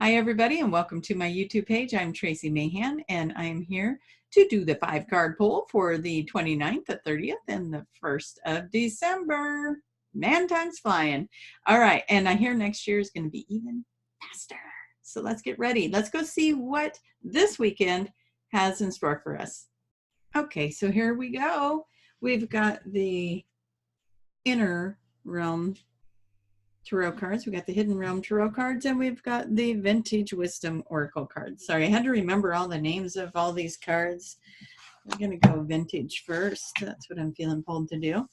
Hi, everybody, and welcome to my YouTube page. I'm Tracie Mahan, and I'm here to do the 5-card pull for the 29th, the 30th, and the 1st of December. Man, time's flying. All right, and I hear next year is going to be even faster. So let's get ready. Let's go see what this weekend has in store for us. Okay, so here we go. We've got the Inner Realm Tarot cards. We got the Hidden Realm Tarot cards, and we've got the Vintage Wisdom Oracle cards. Sorry, I had to remember all the names of all these cards. We're going to go vintage first. That's what I'm feeling pulled to do.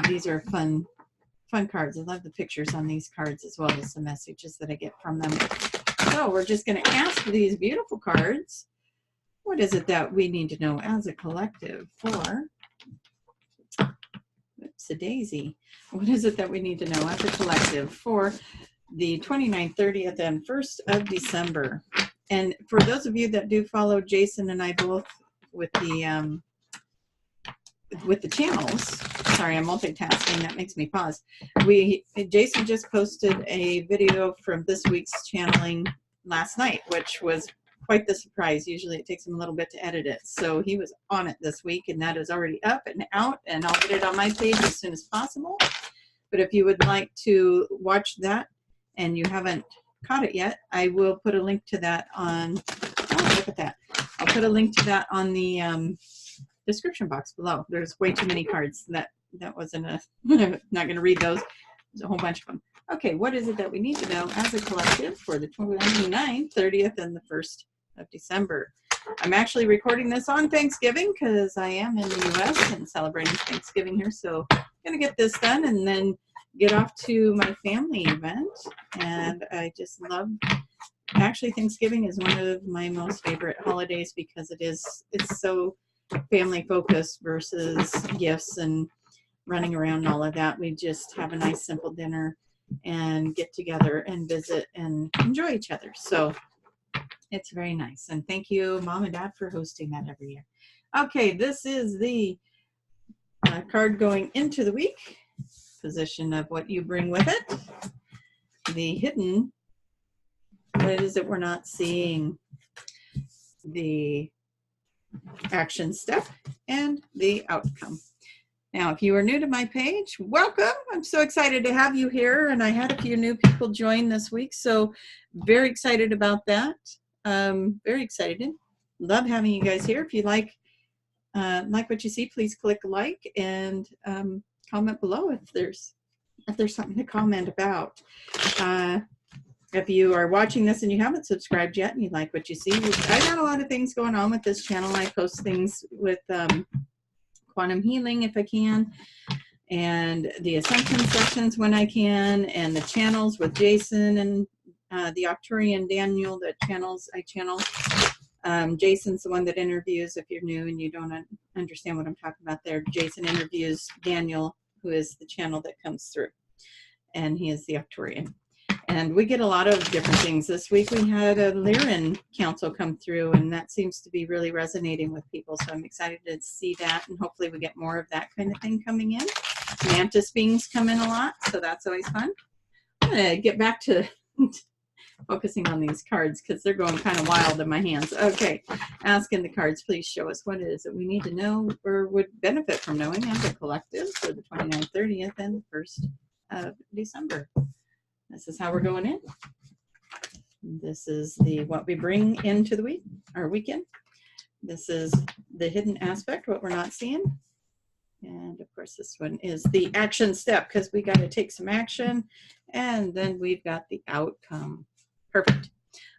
These are fun cards. I love the pictures on these cards as well as the messages that I get from them. So we're just going to ask these beautiful cards, what is it that we need to know as a collective for... Oops, a daisy. What is it that we need to know as a collective for the 29th, 30th, and 1st of December? And for those of you that do follow Jason and I both with the channels, sorry, I'm multitasking. That makes me pause. Jason just posted a video from this week's channeling last night, which was quite the surprise. Usually it takes him a little bit to edit it. So he was on it this week, and that is already up and out, and I'll get it on my page as soon as possible. But if you would like to watch that and you haven't caught it yet, I will put a link to that on, oh, look at that. I'll put a link to that on the description box below. There's way too many cards. That wasn't a, I'm not going to read those. There's a whole bunch of them. Okay, what is it that we need to know as a collective for the 29th, 30th, and the 1st of December? I'm actually recording this on Thanksgiving because I am in the U.S. and celebrating Thanksgiving here. So I'm going to get this done and then get off to my family event. And I just love, actually Thanksgiving is one of my most favorite holidays because it's so family focused versus gifts and running around and all of that. We just have a nice simple dinner and get together and visit and enjoy each other. So it's very nice. And thank you, Mom and Dad, for hosting that every year. Okay, this is the card going into the week. Position of what you bring with it. The hidden, what is it we're not seeing? The action step and the outcome. Now, if you are new to my page, welcome. I'm so excited to have you here, and I had a few new people join this week, so very excited about that. Very excited. Love having you guys here. If you like what you see, please click like and comment below if there's something to comment about. If you are watching this and you haven't subscribed yet and you like what you see, I got a lot of things going on with this channel. I post things with quantum healing if I can, and the Ascension sessions when I can, and the channels with Jason and the Arcturian Daniel, the channels I channel. Jason's the one that interviews. If you're new and you don't understand what I'm talking about there, Jason interviews Daniel, who is the channel that comes through, and he is the Arcturian. And we get a lot of different things. This week we had a Lyran council come through, and that seems to be really resonating with people. So I'm excited to see that, and hopefully we get more of that kind of thing coming in. Mantis beings come in a lot, so that's always fun. I'm going to get back to focusing on these cards because they're going kind of wild in my hands. Okay, asking the cards, please show us what it is that we need to know or would benefit from knowing as a collective for the 29th, 30th, and the 1st of December. This is how we're going in. This is what we bring into the week or weekend. This is the hidden aspect, what we're not seeing. And of course, this one is the action step because we got to take some action. And then we've got the outcome. Perfect.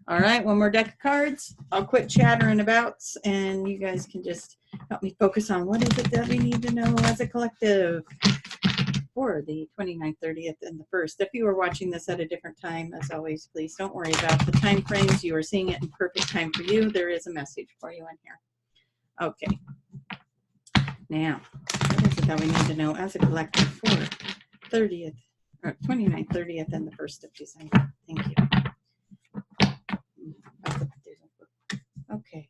All right, one more deck of cards. I'll quit chattering about, and you guys can just help me focus on what is it that we need to know as a collective for the 29th, 30th, and the 1st. If you are watching this at a different time, as always, please don't worry about the time frames. You are seeing it in perfect time for you. There is a message for you in here. Okay. Now, what is it that we need to know as a collective for 30th, or 29th, 30th, and the 1st of December? Thank you. Okay.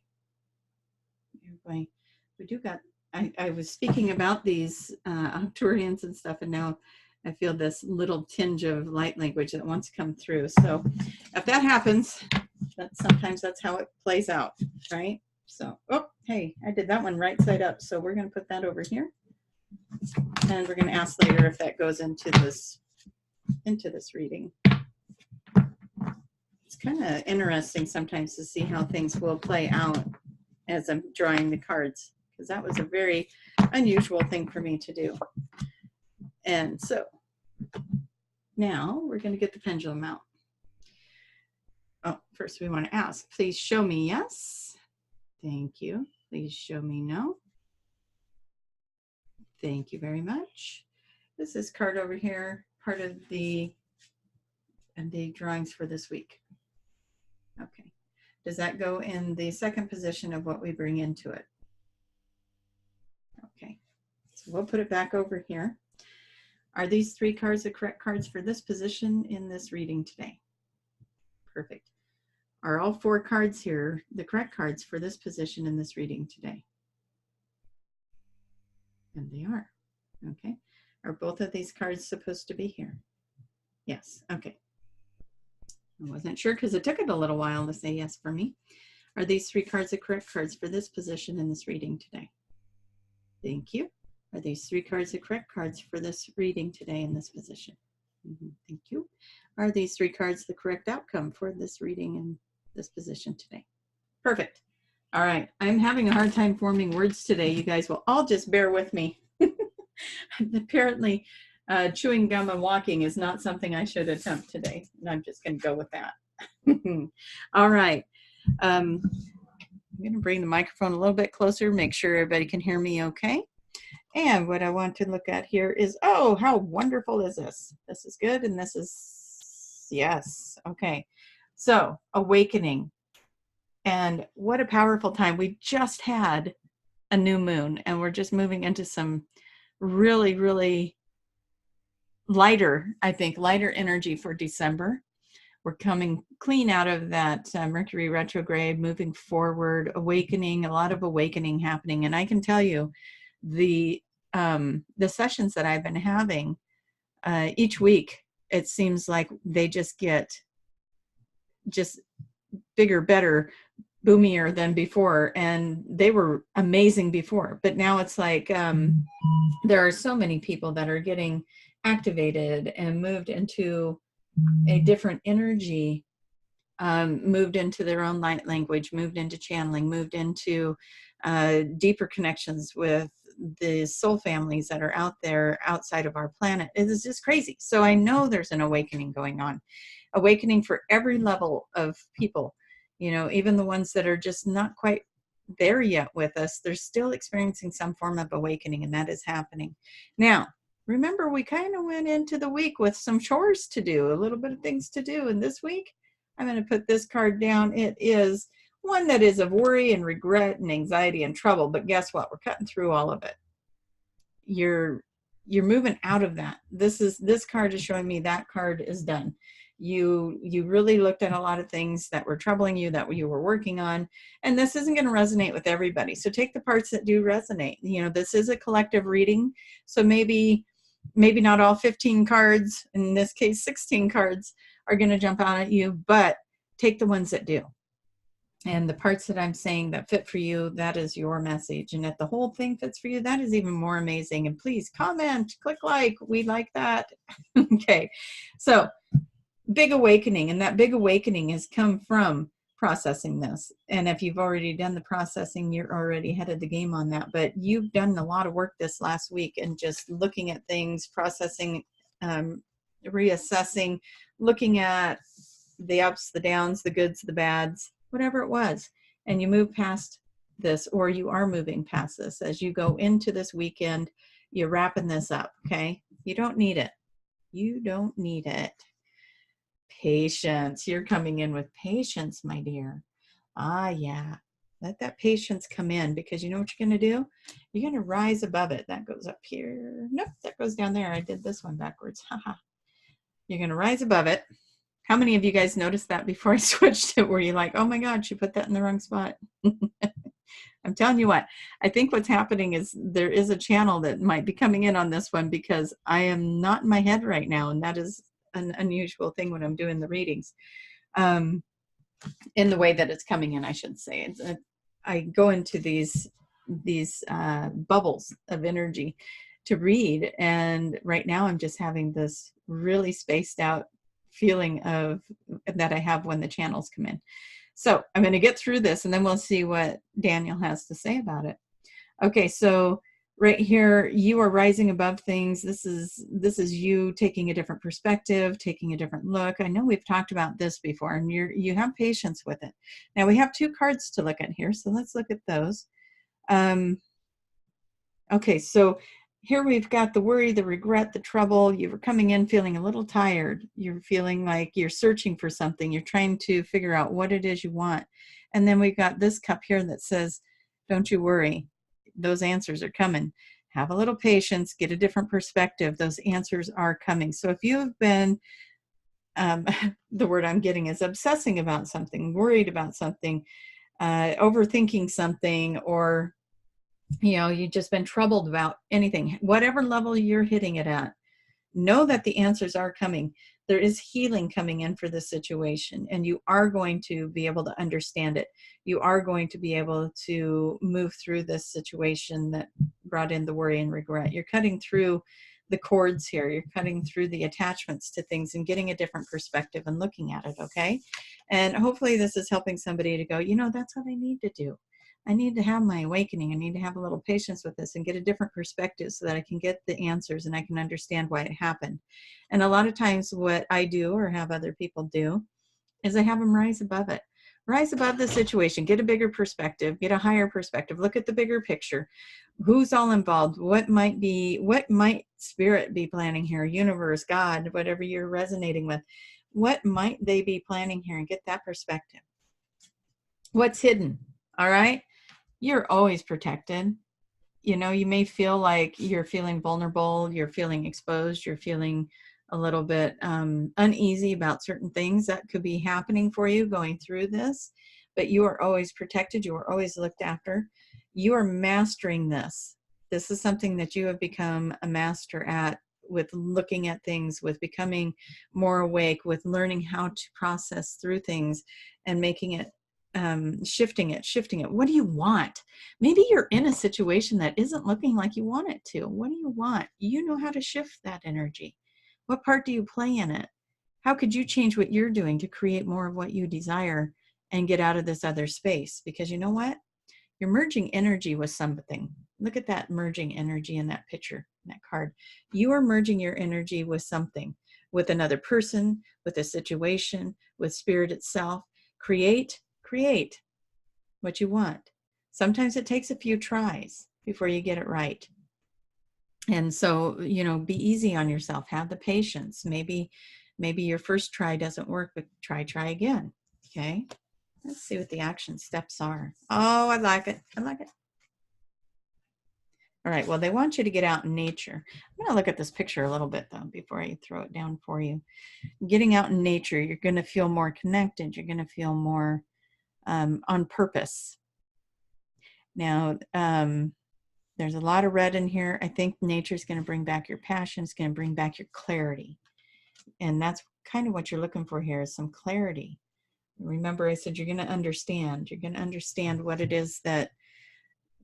We do got, I was speaking about these Arcturians and stuff, and now I feel this little tinge of light language that wants to come through. So if that happens. But sometimes that's how it plays out, right? So, oh, hey, I did that one right side up. So we're going to put that over here. And we're going to ask later if that goes into this reading. It's kind of interesting sometimes to see how things will play out as I'm drawing the cards, because that was a very unusual thing for me to do. And so now we're going to get the pendulum out. Oh, first we want to ask, please show me yes. Thank you. Please show me no. Thank you very much. This is card over here, part of the drawings for this week. Okay. Does that go in the second position of what we bring into it? Okay. So we'll put it back over here. Are these 3 cards the correct cards for this position in this reading today? Perfect. Are all 4 cards here the correct cards for this position in this reading today? And they are. Okay. Are both of these cards supposed to be here? Yes. Okay. I wasn't sure because it took it a little while to say yes for me. Are these 3 cards the correct cards for this position in this reading today? Thank you. Are these 3 cards the correct cards for this reading today in this position? Thank you. Are these 3 cards the correct outcome for this reading in this position today? Perfect. All right. I'm having a hard time forming words today. You guys will all just bear with me. Apparently, chewing gum and walking is not something I should attempt today. And I'm just going to go with that. All right. I'm going to bring the microphone a little bit closer, make sure everybody can hear me okay. And what I want to look at here is, oh, how wonderful is this? This is good. And this is, yes. Okay. So awakening. And what a powerful time. We just had a new moon and we're just moving into some really, really lighter, I think, lighter energy for December. We're coming clean out of that Mercury retrograde, moving forward, awakening, a lot of awakening happening. And I can tell you the sessions that I've been having each week, it seems like they just get just bigger, better, boomier than before. And they were amazing before, but now it's like there are so many people that are getting activated and moved into a different energy, moved into their own light language, moved into channeling, moved into deeper connections with the soul families that are out there outside of our planet. It is just crazy. So I know there's an awakening going on, awakening for every level of people, you know, even the ones that are just not quite there yet with us, they're still experiencing some form of awakening, and that is happening. Now, remember, we kind of went into the week with some chores to do, a little bit of things to do. And this week, I'm going to put this card down. It is one that is of worry and regret and anxiety and trouble. But guess what? We're cutting through all of it. You're moving out of that. This card is showing me that card is done. You really looked at a lot of things that were troubling you, that you were working on, and this isn't going to resonate with everybody. So take the parts that do resonate. You know, this is a collective reading. So maybe not all 15 cards, in this case 16 cards, are going to jump out at you, but take the ones that do. And the parts that I'm saying that fit for you, that is your message. And if the whole thing fits for you, that is even more amazing. And please comment, click like, we like that. Okay, so big awakening, and that big awakening has come from processing this. And if you've already done the processing, you're already ahead of the game on that. But you've done a lot of work this last week and just looking at things, processing, reassessing, looking at the ups, the downs, the goods, the bads, whatever it was. And you move past this, or you are moving past this. As you go into this weekend, you're wrapping this up, okay? You don't need it. You don't need it. Patience. You're coming in with patience, my dear. Ah, yeah. Let that patience come in, because you know what you're going to do? You're going to rise above it. That goes up here. Nope, that goes down there. I did this one backwards. Haha. You're going to rise above it. How many of you guys noticed that before I switched it? Were you like, oh my God, she put that in the wrong spot? I'm telling you what, I think what's happening is there is a channel that might be coming in on this one, because I am not in my head right now. And that is an unusual thing when I'm doing the readings. in the way that it's coming in, I should say. I go into these bubbles of energy to read, and right now I'm just having this really spaced out feeling of that I have when the channels come in. So I'm going to get through this, and then we'll see what Daniel has to say about it. Okay, so right here, you are rising above things. This is you taking a different perspective, taking a different look. I know we've talked about this before, and you have patience with it. Now we have 2 cards to look at here, so let's look at those. Okay, so here we've got the worry, the regret, the trouble. You were coming in feeling a little tired. You're feeling like you're searching for something. You're trying to figure out what it is you want. And then we've got this cup here that says, don't you worry. Those answers are coming. Have a little patience, get a different perspective. Those answers are coming. So if you have been, the word I'm getting is obsessing about something, worried about something, overthinking something, or you've just been troubled about anything, whatever level you're hitting it at, know that the answers are coming. There is healing coming in for this situation, and you are going to be able to understand it. You are going to be able to move through this situation that brought in the worry and regret. You're cutting through the cords here. You're cutting through the attachments to things and getting a different perspective and looking at it, okay? And hopefully this is helping somebody to go, that's what I need to do. I need to have my awakening. I need to have a little patience with this and get a different perspective so that I can get the answers and I can understand why it happened. And a lot of times what I do or have other people do is I have them rise above it. Rise above the situation, get a bigger perspective, get a higher perspective, look at the bigger picture. Who's all involved? What might spirit be planning here? Universe, God, whatever you're resonating with. What might they be planning here? And get that perspective. What's hidden? All right. You're always protected. You may feel like you're feeling vulnerable, you're feeling exposed, you're feeling a little bit uneasy about certain things that could be happening for you going through this, but you are always protected. You are always looked after. You are mastering this. This is something that you have become a master at, with looking at things, with becoming more awake, with learning how to process through things and making it shifting it. What do you want? Maybe you're in a situation that isn't looking like you want it to. What do you want? You know how to shift that energy. What part do you play in it? How could you change what you're doing to create more of what you desire and get out of this other space? Because you know what? You're merging energy with something. Look at that merging energy in that picture, in that card. You are merging your energy with something, with another person, with a situation, with spirit itself. Create what you want. Sometimes it takes a few tries before you get it right. And so, be easy on yourself. Have the patience. Maybe your first try doesn't work, but try again. Okay. Let's see what the action steps are. Oh, I like it. All right. Well, they want you to get out in nature. I'm going to look at this picture a little bit, though, before I throw it down for you. Getting out in nature, you're going to feel more connected. You're going to feel more on purpose. Now, there's a lot of red in here. I think nature is going to bring back your passion. It's going to bring back your clarity. And that's kind of what you're looking for here, is some clarity. Remember, I said you're going to understand. You're going to understand what it is that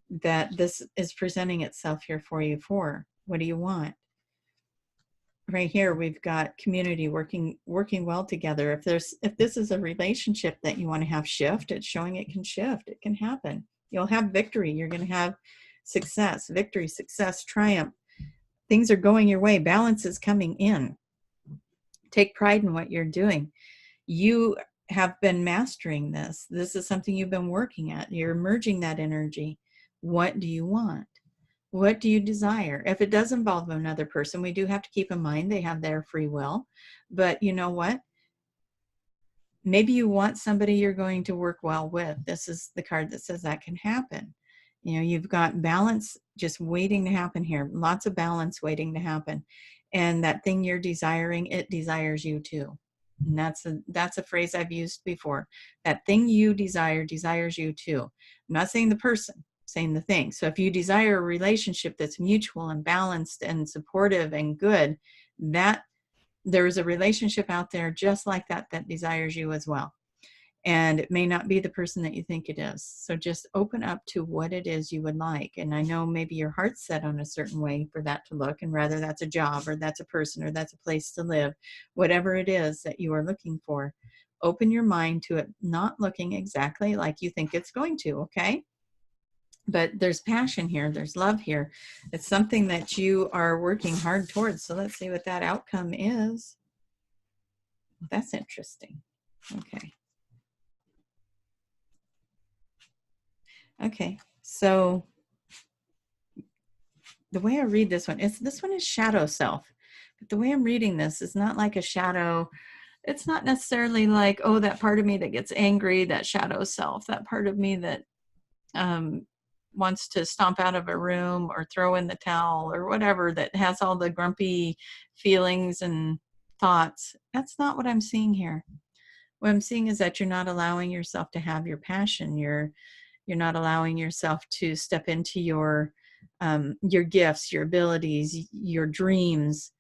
this is presenting itself here for you for. What do you want? Right here, we've got community working well together. If this is a relationship that you want to have shift, it's showing it can shift. It can happen. You'll have victory. You're going to have success, victory, success, triumph. Things are going your way. Balance is coming in. Take pride in what you're doing. You have been mastering this. This is something you've been working at. You're merging that energy. What do you want? What do you desire? If it does involve another person, we do have to keep in mind they have their free will. But you know what? Maybe you want somebody you're going to work well with. This is the card that says that can happen. You've got balance just waiting to happen here. Lots of balance waiting to happen. And that thing you're desiring, it desires you too. And that's a phrase I've used before. That thing you desire desires you too. I'm not saying the person, saying the thing. So if you desire a relationship that's mutual and balanced and supportive and good, that there's a relationship out there just like that that desires you as well. And it may not be the person that you think it is. So just open up to what it is you would like. And I know maybe your heart's set on a certain way for that to look, and rather that's a job or that's a person or that's a place to live, whatever it is that you are looking for. Open your mind to it not looking exactly like you think it's going to, okay? But there's passion here, there's love here. It's something that you are working hard towards. So let's see what that outcome is. Well, that's interesting. Okay. Okay, so the way I read this one is shadow self. But the way I'm reading this is not like a shadow. It's not necessarily like, oh, that part of me that gets angry, that shadow self, that part of me that wants to stomp out of a room or throw in the towel or whatever, that has all the grumpy feelings and thoughts. That's not what I'm seeing here. What I'm seeing is that you're not allowing yourself to have your passion. You're not allowing yourself to step into your gifts, your abilities, your dreams.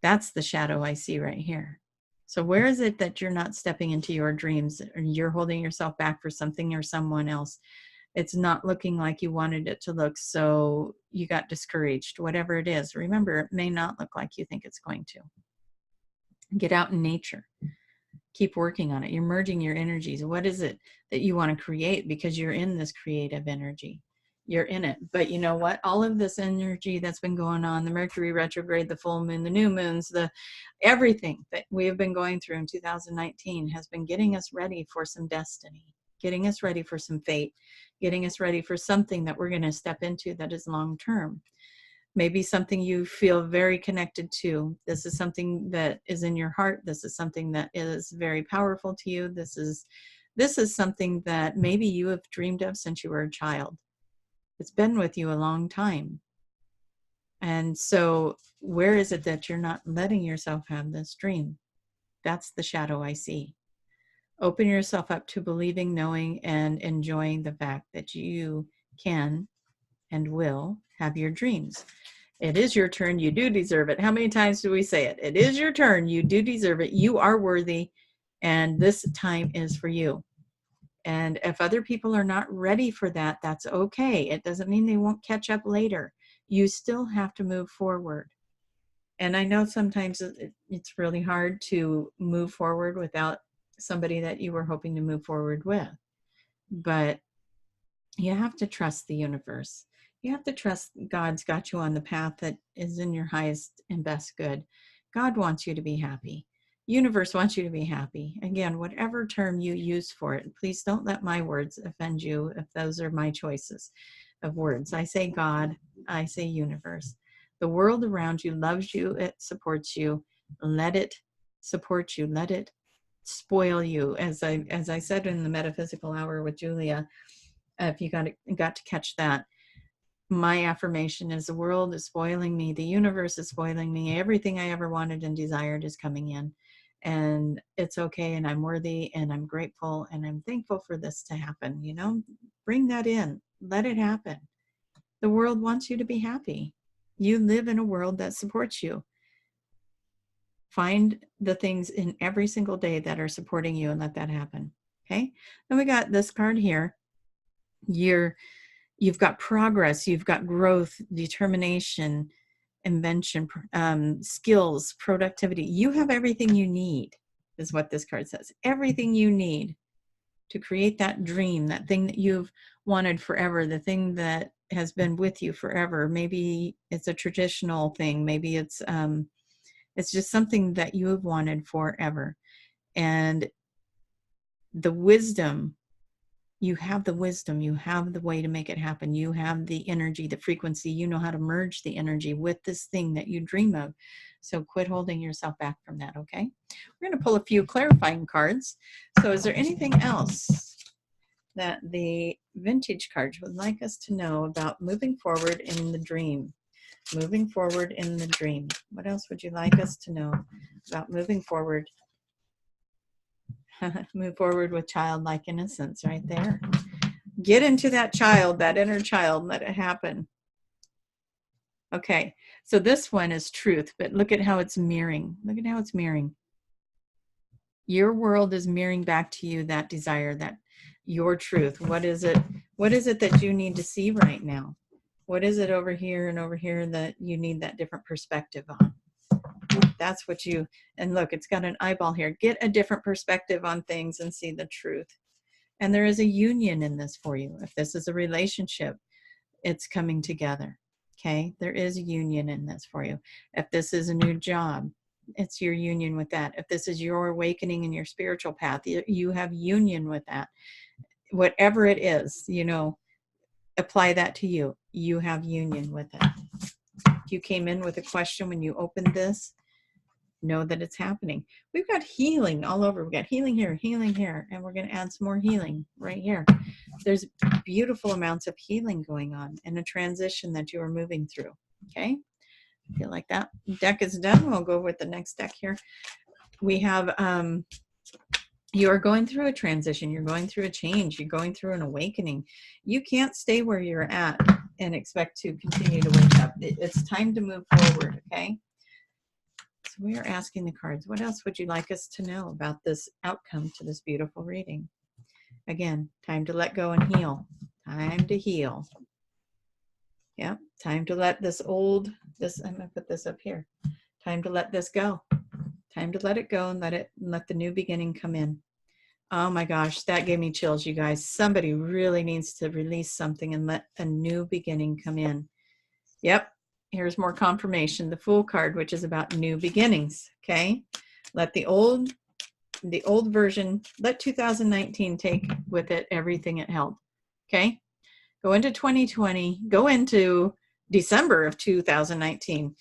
That's the shadow I see right here. So where is it that you're not stepping into your dreams, or you're holding yourself back for something or someone else? It's not looking like you wanted it to look, so you got discouraged. Whatever it is, remember, it may not look like you think it's going to. Get out in nature. Keep working on it. You're merging your energies. What is it that you want to create? Because you're in this creative energy. You're in it. But you know what? All of this energy that's been going on, the Mercury retrograde, the full moon, the new moons, everything that we have been going through in 2019 has been getting us ready for some destiny, getting us ready for some fate, getting us ready for something that we're going to step into that is long term. Maybe something you feel very connected to. This is something that is in your heart. This is something that is very powerful to you. This is something that maybe you have dreamed of since you were a child. It's been with you a long time. And so where is it that you're not letting yourself have this dream? That's the shadow I see. Open yourself up to believing, knowing, and enjoying the fact that you can and will have your dreams. It is your turn. You do deserve it. How many times do we say it? It is your turn. You do deserve it. You are worthy. And this time is for you. And if other people are not ready for that, that's okay. It doesn't mean they won't catch up later. You still have to move forward. And I know sometimes it's really hard to move forward without somebody that you were hoping to move forward with. But you have to trust the universe. You have to trust God's got you on the path that is in your highest and best good. God wants you to be happy. Universe wants you to be happy. Again, whatever term you use for it, please don't let my words offend you if those are my choices of words. I say God, I say universe. The world around you loves you, it supports you. Let it support you. Let it spoil you. As I said in the metaphysical hour with Julia, if you got to catch that, my affirmation is the world is spoiling me, the universe is spoiling me, everything I ever wanted and desired is coming in, and it's okay, and I'm worthy, and I'm grateful, and I'm thankful for this to happen. Bring that in, let it happen. The world wants you to be happy. You live in a world that supports you. Find the things in every single day that are supporting you and let that happen. Okay, then we got this card here. You've got progress, you've got growth, determination, invention, skills, productivity. You have everything you need, is what this card says. Everything you need to create that dream, that thing that you've wanted forever, the thing that has been with you forever. Maybe it's a traditional thing. Maybe it's just something that you have wanted forever. And the wisdom, you have the wisdom, you have the way to make it happen. You have the energy, the frequency, you know how to merge the energy with this thing that you dream of. So quit holding yourself back from that, okay? We're going to pull a few clarifying cards. So is there anything else that the vintage cards would like us to know about moving forward in the dream? Moving forward in the dream. What else would you like us to know about moving forward? Move forward with childlike innocence right there. Get into that child, that inner child, and let it happen. Okay, so this one is truth, but look at how it's mirroring. Look at how it's mirroring. Your world is mirroring back to you that desire, that your truth. What is it? What is it that you need to see right now? What is it over here and over here that you need that different perspective on? That's what you, and look, it's got an eyeball here. Get a different perspective on things and see the truth. And there is a union in this for you. If this is a relationship, it's coming together. Okay, there is a union in this for you. If this is a new job, it's your union with that. If this is your awakening in your spiritual path, you have union with that. Whatever it is, you know, apply that to you. You have union with it. If you came in with a question when you opened this, know that it's happening. We've got healing all over. We've got healing here, and we're going to add some more healing right here. There's beautiful amounts of healing going on and a transition that you are moving through. Okay, I feel like that deck is done. We'll go with the next deck here. We have you are going through a transition. You're going through a change. You're going through an awakening. You can't stay where you're at and expect to continue to wake up. It's time to move forward. Okay. So we are asking the cards, what else would you like us to know about this outcome to this beautiful reading? Again, time to let go and heal. Time to heal. Yeah, time to let this old, I'm going to put this up here. Time to let this go. Time to let it go and let the new beginning come in. Oh my gosh, that gave me chills, you guys. Somebody really needs to release something and let a new beginning come in. Yep. Here's more confirmation. The Fool card, which is about new beginnings. Okay. Let the old version, let 2019 take with it everything it held. Okay. Go into 2020, go into December of 2019,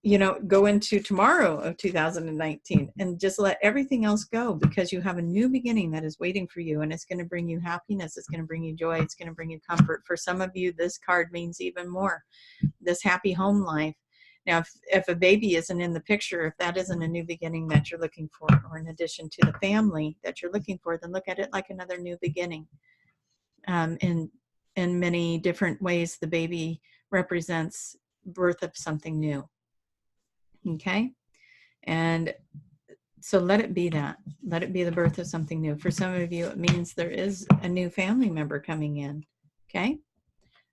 you know, go into tomorrow of 2019 and just let everything else go, because you have a new beginning that is waiting for you, and it's going to bring you happiness. It's going to bring you joy. It's going to bring you comfort. For some of you, this card means even more, this happy home life. Now, if a baby isn't in the picture, if that isn't a new beginning that you're looking for, or in addition to the family that you're looking for, then look at it like another new beginning. In many different ways, the baby represents birth of something new. Okay. And so let it be that. Let it be the birth of something new. For some of you, it means there is a new family member coming in. Okay.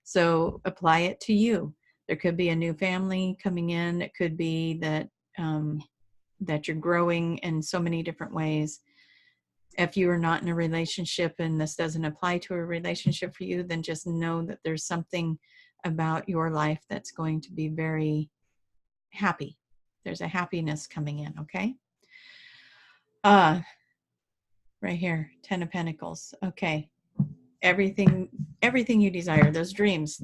So apply it to you. There could be a new family coming in. It could be that that you're growing in so many different ways. If you are not in a relationship and this doesn't apply to a relationship for you, then just know that there's something about your life that's going to be very happy. There's a happiness coming in, okay? Right here, 10 of Pentacles. Okay. Everything you desire, those dreams,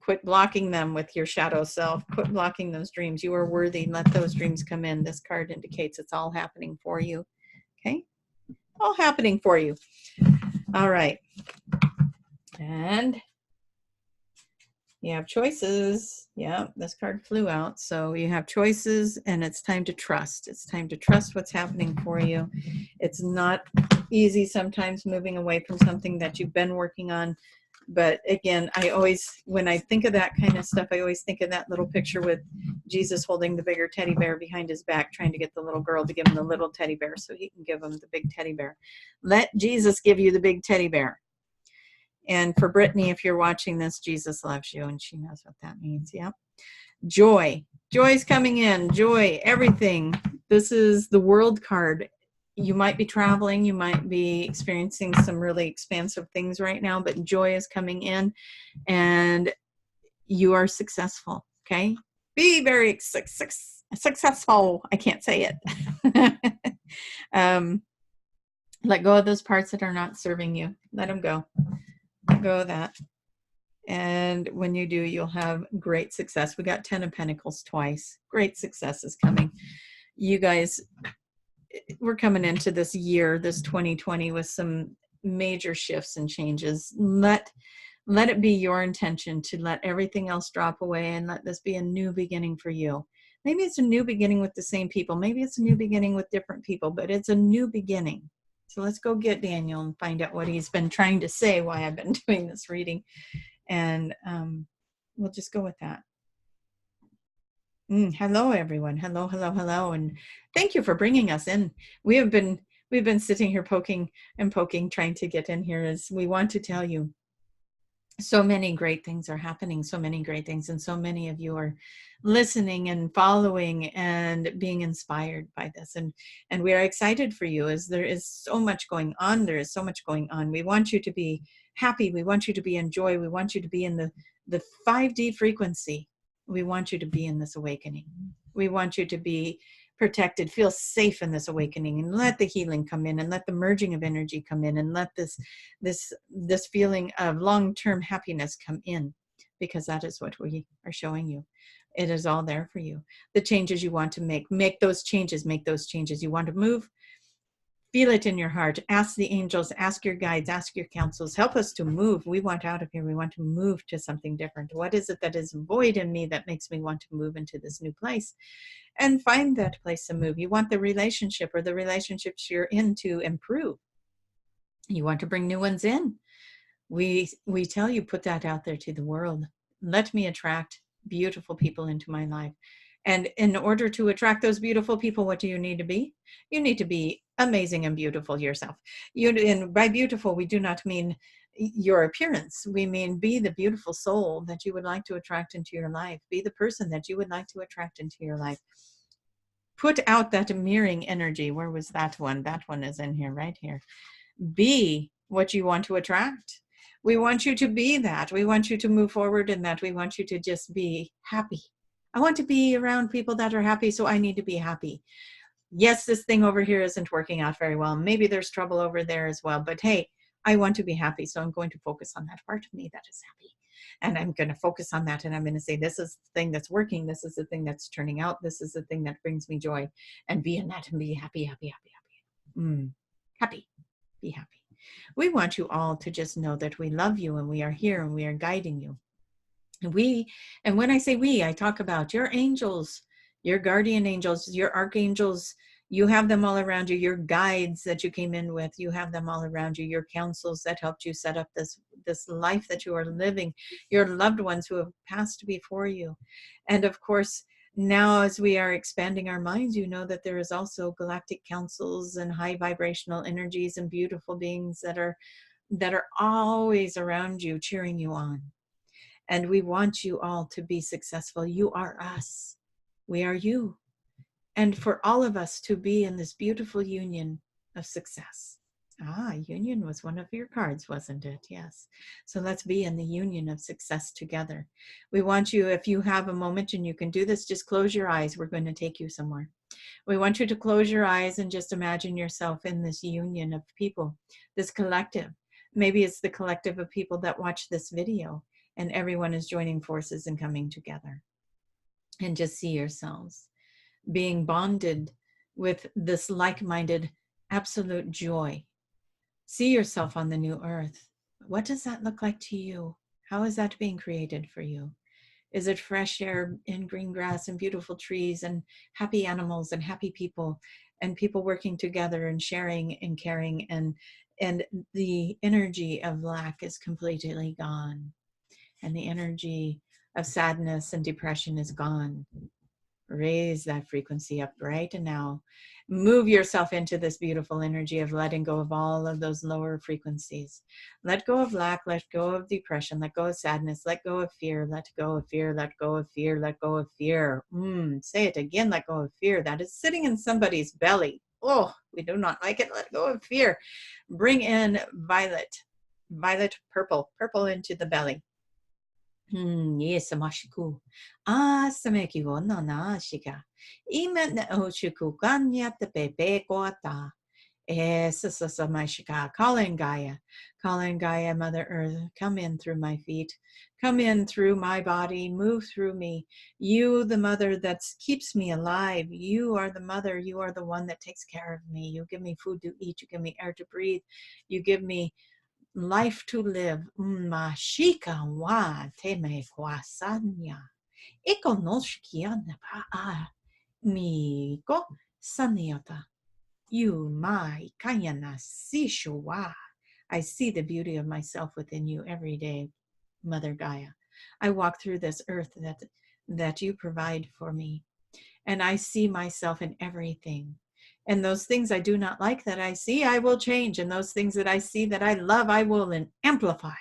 quit blocking them with your shadow self. Quit blocking those dreams. You are worthy. Let those dreams come in. This card indicates it's all happening for you. Okay? All happening for you. All right. And you have choices. Yeah, this card flew out. So you have choices, and it's time to trust. It's time to trust what's happening for you. It's not easy sometimes moving away from something that you've been working on. But again, when I think of that kind of stuff, I always think of that little picture with Jesus holding the bigger teddy bear behind his back, trying to get the little girl to give him the little teddy bear so he can give him the big teddy bear. Let Jesus give you the big teddy bear. And for Brittany, if you're watching this, Jesus loves you, and she knows what that means. Yeah. Joy. Joy's coming in. Joy, everything. This is the World card. You might be traveling. You might be experiencing some really expansive things right now, but joy is coming in, and you are successful. Okay. Be very successful. I can't say it. Let go of those parts that are not serving you. Let them go. Let go of that. And when you do, you'll have great success. We got 10 of Pentacles twice. Great success is coming. You guys, we're coming into this year, this 2020, with some major shifts and changes. Let it be your intention to let everything else drop away and let this be a new beginning for you. Maybe it's a new beginning with the same people. Maybe it's a new beginning with different people, but it's a new beginning. So let's go get Daniel and find out what he's been trying to say, why I've been doing this reading. And we'll just go with that. Hello, everyone. Hello, hello, hello, and thank you for bringing us in. We have been we've been sitting here poking and poking, trying to get in here. As we want to tell you, so many great things are happening. So many great things, and so many of you are listening and following and being inspired by this. And we are excited for you, as there is so much going on. There is so much going on. We want you to be happy. We want you to be in joy. We want you to be in the 5D frequency. We want you to be in this awakening. We want you to be protected, feel safe in this awakening, and let the healing come in, and let the merging of energy come in, and let this feeling of long-term happiness come in, because that is what we are showing you. It is all there for you. The changes you want to make those changes. Make those changes. You want to move, feel it in your heart. Ask the angels, ask your guides, ask your counsels, help us to move. We want out of here. We want to move to something different. What is it that is void in me that makes me want to move into this new place? And find that place to move. You want the relationship or the relationships you're in to improve. You want to bring new ones in. We tell you, put that out there to the world. Let me attract beautiful people into my life. And in order to attract those beautiful people, what do you need to be? You need to be amazing and beautiful yourself. And by beautiful, we do not mean your appearance. We mean be the beautiful soul that you would like to attract into your life. Be the person that you would like to attract into your life. Put out that mirroring energy. Where was that one? That one is in here, right here. Be what you want to attract. We want you to be that. We want you to move forward in that. We want you to just be happy. I want to be around people that are happy, so I need to be happy. Yes, this thing over here isn't working out very well. Maybe there's trouble over there as well, but hey, I want to be happy, so I'm going to focus on that part of me that is happy. And I'm going to focus on that, and I'm going to say, this is the thing that's working. This is the thing that's turning out. This is the thing that brings me joy. And be in that and be happy, happy, happy, happy. Happy. Be happy. We want you all to just know that we love you, and we are here, and we are guiding you. And when I say we, I talk about your angels, your guardian angels, your archangels. You have them all around you. Your guides that you came in with, you have them all around you. Your counsels that helped you set up this life that you are living. Your loved ones who have passed before you. And of course, now as we are expanding our minds, you know that there is also galactic councils and high vibrational energies and beautiful beings that are always around you, cheering you on. And we want you all to be successful. You are us. We are you. And for all of us to be in this beautiful union of success. Union was one of your cards, wasn't it? Yes. So let's be in the union of success together. We want you, if you have a moment and you can do this, just close your eyes. We're going to take you somewhere. We want you to close your eyes and just imagine yourself in this union of people, this collective. Maybe it's the collective of people that watch this video, and everyone is joining forces and coming together. And just see yourselves being bonded with this like-minded absolute joy. See yourself on the new earth. What does that look like to you? How is that being created for you? Is it fresh air and green grass and beautiful trees and happy animals and happy people and people working together and sharing and caring, and the energy of lack is completely gone, and the energy of sadness and depression is gone? Raise that frequency up right now. Move yourself into this beautiful energy of letting go of all of those lower frequencies. Let go of lack, let go of depression, let go of sadness, let go of fear, let go of fear, let go of fear, let go of fear. Say it again, let go of fear. That is sitting in somebody's belly. Oh, we do not like it. Let go of fear. Bring in violet, purple into the belly. Yes, Mashiku. Sameki no Nashika. Imen Oshiku Ganya the Pepe Guata. Mashika. Calling Gaia, Mother Earth, come in through my feet, come in through my body, move through me. You, the mother that keeps me alive, you are the mother, you are the one that takes care of me. You give me food to eat, you give me air to breathe, you give me life to live. Mashika wa teme kwasanya. Iko no shikiana pa miko sanyata. You my kayana sishuwa. I see the beauty of myself within you every day, Mother Gaia. I walk through this earth that you provide for me. And I see myself in everything. And those things I do not like that I see, I will change. And those things that I see that I love, I will amplify.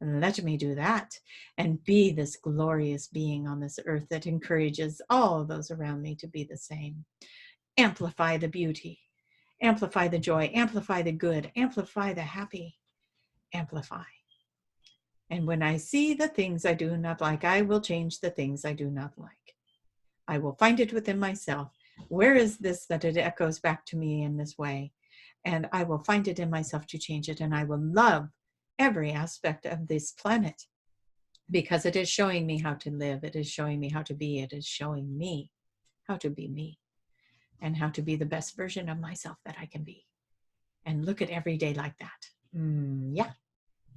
Let me do that and be this glorious being on this earth that encourages all those around me to be the same. Amplify the beauty, amplify the joy, amplify the good, amplify the happy, amplify. And when I see the things I do not like, I will change the things I do not like. I will find it within myself. Where is this that it echoes back to me in this way? And I will find it in myself to change it. And I will love every aspect of this planet because it is showing me how to live. It is showing me how to be. It is showing me how to be me and how to be the best version of myself that I can be. And look at every day like that. Yeah,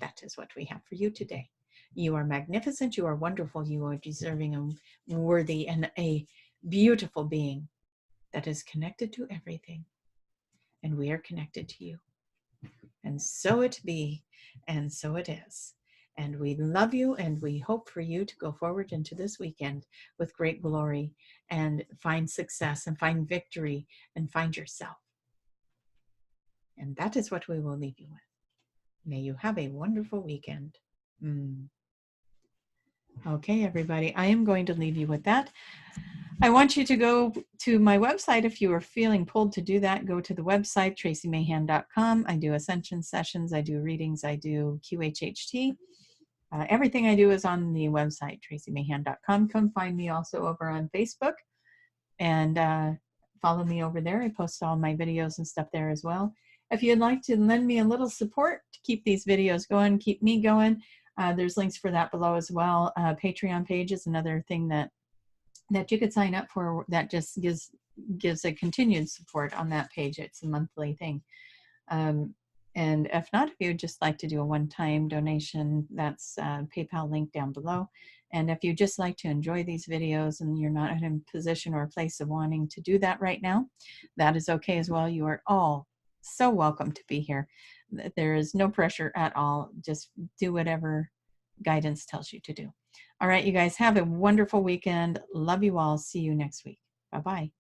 that is what we have for you today. You are magnificent. You are wonderful. You are deserving and worthy and a beautiful being that is connected to everything. And we are connected to you. And so it be, and so it is. And we love you, and we hope for you to go forward into this weekend with great glory and find success and find victory and find yourself. And that is what we will leave you with. May you have a wonderful weekend. Okay, everybody, I am going to leave you with that. I want you to go to my website. If you are feeling pulled to do that, go to the website, traciemahan.com. I do Ascension sessions. I do readings. I do QHHT. Everything I do is on the website, traciemahan.com. Come find me also over on Facebook and follow me over there. I post all my videos and stuff there as well. If you'd like to lend me a little support to keep these videos going, keep me going, there's links for that below as well. Patreon page is another thing that you could sign up for that just gives a continued support on that page. It's a monthly thing. And if not, if you'd just like to do a one-time donation, that's PayPal link down below. And if you just like to enjoy these videos and you're not in a position or a place of wanting to do that right now, that is okay as well. You are all so welcome to be here. There is no pressure at all. Just do whatever guidance tells you to do. All right, you guys have a wonderful weekend. Love you all. See you next week. Bye-bye.